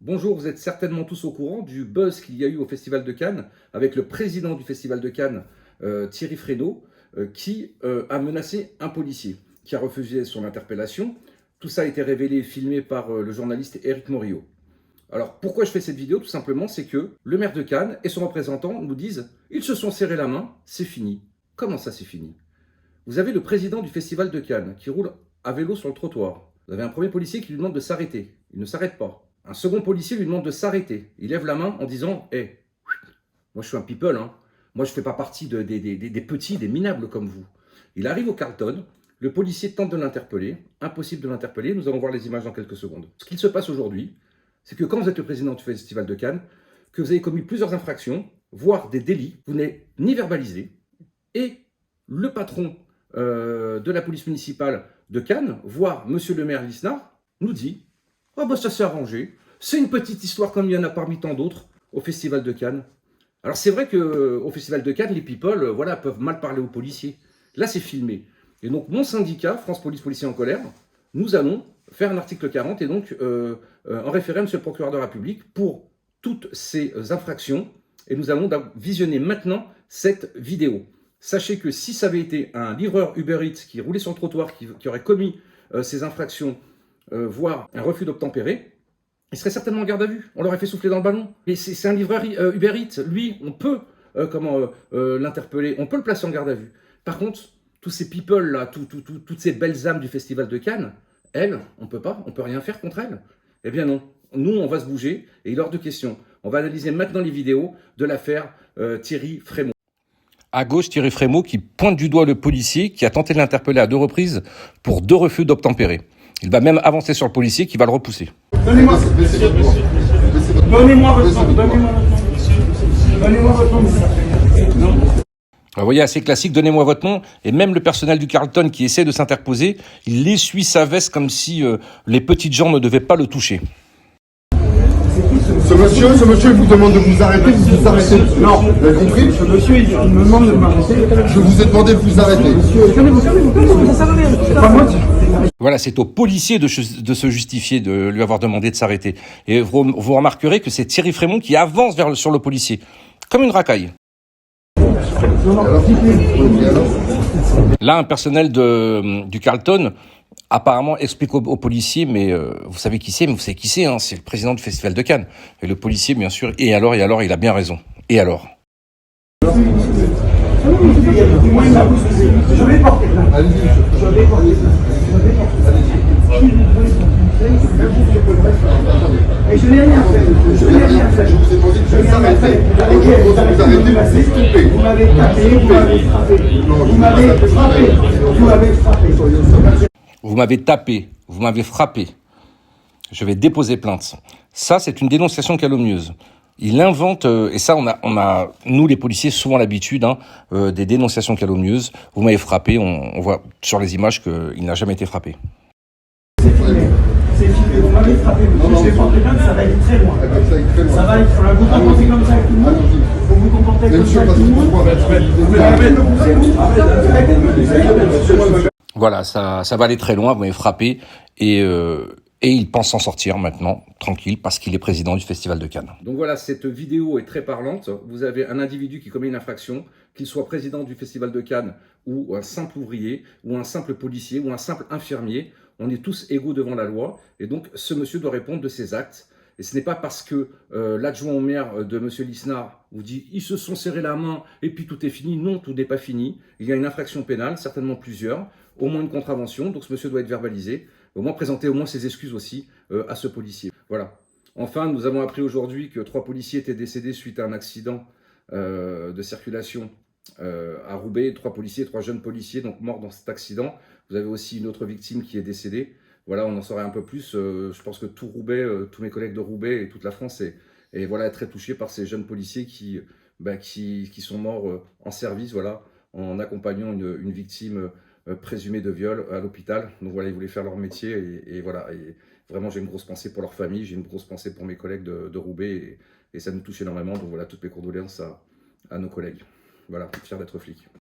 Bonjour, vous êtes certainement tous au courant du buzz qu'il y a eu au Festival de Cannes avec le président du Festival de Cannes, Thierry Frénaud, qui a menacé un policier, qui a refusé son interpellation. Tout ça a été révélé et filmé par le journaliste Éric Morillo. Alors pourquoi je fais cette vidéo? Tout simplement, c'est que le maire de Cannes et son représentant nous disent « Ils se sont serrés la main, c'est fini ». Comment ça c'est fini? Vous avez le président du Festival de Cannes qui roule à vélo sur le trottoir. Vous avez un premier policier qui lui demande de s'arrêter. Il ne s'arrête pas. Un second policier lui demande de s'arrêter. Il lève la main en disant « Hé, moi je suis un people, hein. Moi je ne fais pas partie des petits, des minables comme vous ». Il arrive au Carlton, le policier tente de l'interpeller, impossible de l'interpeller, nous allons voir les images dans quelques secondes. Ce qu'il se passe aujourd'hui, c'est que quand vous êtes le président du Festival de Cannes, que vous avez commis plusieurs infractions, voire des délits, vous n'êtes ni verbalisé, et le patron de la police municipale de Cannes, voire monsieur le maire Lisnard, nous dit « Ah bah ça s'est arrangé, c'est une petite histoire comme il y en a parmi tant d'autres au Festival de Cannes ». Alors c'est vrai qu'au Festival de Cannes, les people voilà, peuvent mal parler aux policiers. Là c'est filmé. Et donc mon syndicat, France Police Policiers en colère, nous allons faire un article 40 et donc en référé à monsieur le procureur de la République pour toutes ces infractions. Et nous allons visionner maintenant cette vidéo. Sachez que si ça avait été un livreur Uber Eats qui roulait sur le trottoir, qui aurait commis ces infractions, voire un refus d'obtempérer, il serait certainement en garde à vue. On l'aurait fait souffler dans le ballon. Et c'est un livreur Uber Eats. Lui, on peut l'interpeller, on peut le placer en garde à vue. Par contre, tous ces people-là, toutes ces belles âmes du Festival de Cannes, elles, on peut pas, on peut rien faire contre elles. Eh bien non, nous, on va se bouger et il est hors de question. On va analyser maintenant les vidéos de l'affaire Thierry Frénaud. À gauche, Thierry Frénaud qui pointe du doigt le policier qui a tenté de l'interpeller à 2 reprises pour 2 refus d'obtempérer. Il va même avancer sur le policier qui va le repousser. Donnez-moi votre nom. Donnez-moi votre nom. Vous voyez, assez classique, donnez-moi votre nom. Et même le personnel du Carlton qui essaie de s'interposer, il essuie sa veste comme si les petites gens ne devaient pas le toucher. Ce monsieur, il vous demande de vous arrêter, vous vous arrêtez. Non, vous avez compris? Ce monsieur, il me demande de m'arrêter. Je vous ai demandé de vous arrêter. Calmez-vous, ça sert à rien. C'est pas moi qui... Voilà, c'est au policier de se justifier, de lui avoir demandé de s'arrêter. Et vous remarquerez que c'est Thierry Frénaud qui avance sur le policier, comme une racaille. Là, un personnel du Carlton apparemment explique aux policiers, mais vous savez qui c'est, mais vous savez qui c'est, hein, c'est le président du Festival de Cannes. Et le policier, bien sûr, et alors, il a bien raison. Et alors? Je vais porter plainte. Je vais porter plainte. Et je n'ai rien fait. Je n'ai rien fait. Je vous ai demandé de vous arrêter. Vous m'avez tapé, vous m'avez frappé. Vous m'avez frappé. Vous m'avez frappé. Vous m'avez tapé, vous m'avez frappé. Je vais déposer plainte. Ça, c'est une dénonciation calomnieuse. Il invente, et ça, on a, nous les policiers, souvent l'habitude, des dénonciations calomnieuses. Vous m'avez frappé, on voit sur les images qu'il n'a jamais été frappé. C'est filmé, vous m'avez frappé, monsieur, je vais porter plainte, ça va aller très loin. Ça va être, vous comportez comme ça avec tout le monde. Vous vous comportez comme ça avec tout le monde. Voilà, ça va aller très loin, vous m'avez frappé, et il pense s'en sortir maintenant, tranquille, parce qu'il est président du Festival de Cannes. Donc voilà, cette vidéo est très parlante. Vous avez un individu qui commet une infraction, qu'il soit président du Festival de Cannes, ou un simple ouvrier, ou un simple policier, ou un simple infirmier. On est tous égaux devant la loi, et donc ce monsieur doit répondre de ses actes. Et ce n'est pas parce que l'adjoint au maire de M. Lisnard vous dit « ils se sont serrés la main et puis tout est fini ». Non, tout n'est pas fini. Il y a une infraction pénale, certainement plusieurs, au moins une contravention, donc ce monsieur doit être verbalisé, au moins présenter au moins ses excuses aussi à ce policier. Voilà. Enfin, nous avons appris aujourd'hui que 3 policiers étaient décédés suite à un accident de circulation à Roubaix. 3 policiers, 3 jeunes policiers, donc morts dans cet accident. Vous avez aussi une autre victime qui est décédée. Voilà, on en saurait un peu plus. Je pense que tout Roubaix, tous mes collègues de Roubaix et toute la France est voilà, très touchés par ces jeunes policiers qui sont morts en service, voilà, en accompagnant une victime présumée de viol à l'hôpital. Donc voilà, ils voulaient faire leur métier et voilà. Et vraiment, j'ai une grosse pensée pour leur famille, j'ai une grosse pensée pour mes collègues de Roubaix et ça nous touche énormément. Donc voilà, toutes mes condoléances à nos collègues. Voilà, fier d'être flic.